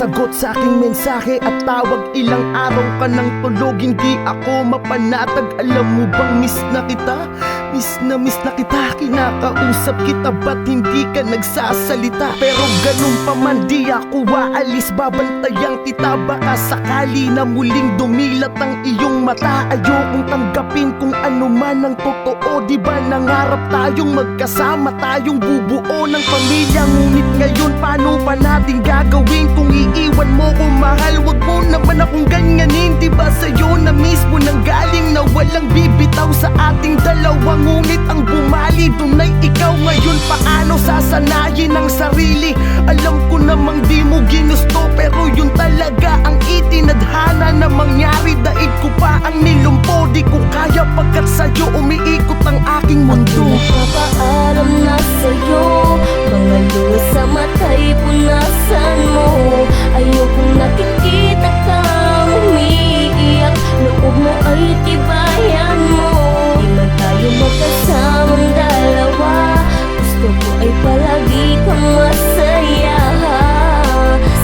sagot sa aking mensahe at tawag. Ilang araw ka nang tulog, hindi ako mapanatag. Alam mo bang miss na kita? Miss na kita, kinakausap kita, ba't hindi ka nagsasalita? Pero ganun pa man di ako waalis, babantayan kita. Baka sakali na muling dumilat ang iyong mata. Ayokong tanggapin kung ano man ang totoo. Di ba nangarap tayong magkasama, tayong bubuo ng pamilya? Ngunit ngayon paano pa natin gagawin kung iiwan mo ko, mahal? Wag mo naman akong ganyanin. Di ba sa'yo na mismo nang galing na walang bibitaw sa ating dalawa? Ngunit ang bumali dun ay ikaw. Ngayon paano sasanayin ang sarili? Alam ko namang di mo ginusto, pero yun talaga ang itinadhana na mangyari. Daig ko pa ang nilumpo, di ko kaya pagkat sa'yo umiikot ang aking mundo. Nagpapaalam na sa'yo, mga luha sa mata'y punasan mo. Ayokong nakikita kang umiiyak, loob mo ay tibayan mo. Di man tayo magkasamang dalawa, gusto ko ay palagi kang masaya.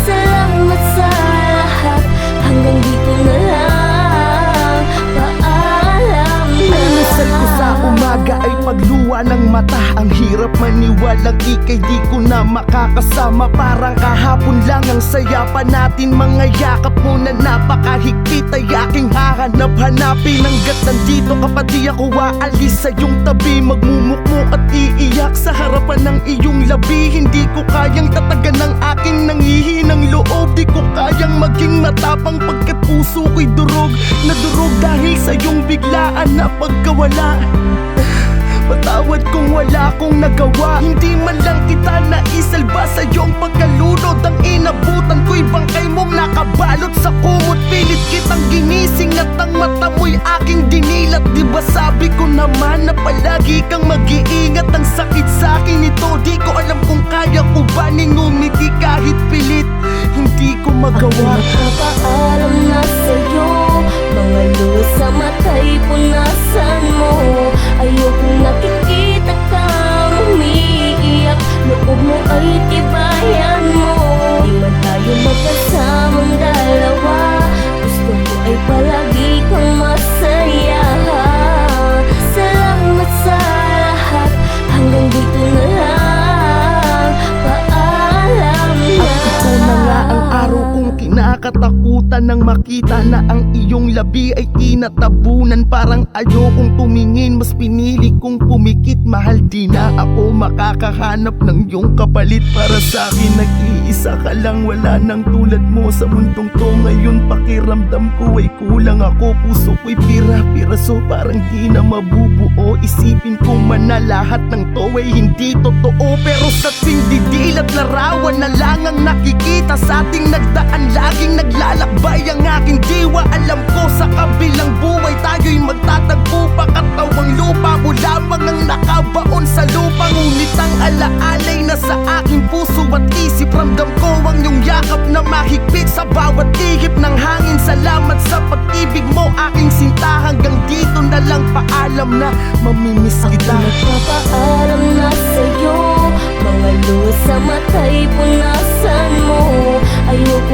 Salamat sa lahat, hanggang dito na lang, paalam na. Almusal ko sa umaga ay pagluwa ng mata. Ang hirap maniwalang ika'y di ko na makakasama. Parang kahapon lang ang saya pa natin. Mga yakap mo na napakahigpit ay aking hahanap-hanapin. Hanggat nandito ka pa di ako aalis sa iyong tabi. Magmumukmuk at iiyak sa harapan ng iyong labi. Hindi ko kayang tatagan ng aking nanghihinang loob. Di ko kayang maging matapang pagkat puso ko'y durog na durog dahil sa iyong biglaan na pagkawala. Patawad kung wala akong nagawa, hindi man lang kita naisalba sa iyong pagkalunod. Ang inabutan ko'y bangkay mong nakabalot sa kumot. Pilit kitang ginising at ang mata mo'y aking dinilat. Di ba sabi ko naman na palagi kang mag-iingat? Ang sakit sa'kin ito, di ko alam kung kaya ko ba ning umiti kahit pilit. Hindi ko magawa. Nagpapaalam na sa'yo, mga luha sa mata'y punasan mo. Ayokong nakikita kang umiiyak, loob mo ay tibayan mo. Di man tayo magkasamang dalawa, gusto ko ay palagi kang masaya. Salamat sa lahat, hanggang dito na lang, paalam na. At ito na nga ang araw kong kinakatakutan nang makita na ang iyong labi ay tinatabunan. Parang ayokong tumingin, mas pinili kong pumikit. Mahal, di na ako makakahanap ng iyong kapalit. Para sa akin nag-iisa ka lang, wala nang tulad mo sa mundong to. Ngayon pakiramdam ko ay kulang ako, puso ko'y pira-piraso, parang di na mabubuo. Isipin ko man na lahat ng to ay hindi totoo, pero sa tuwing didilat larawan na lang ang nakikita sa ating nagdaan. Laging naglalakbay ang aking diwa. Alam ko sa kabilang buhay tayo'y magtatagpo pa. Katawang lupa mo lamang ang nakabaon sa lupa. Ngunit ang alaalay na sa aking puso at isip, ramdam ko ang iyong yakap na mahigpit sa bawat ihip ng hangin. Salamat sa pag-ibig mo aking sinta. Hanggang dito na lang, paalam na, mamimiss kita. Nagpapaalam na sa'yo, mga luha sa mata'y punasan mo. Ayoko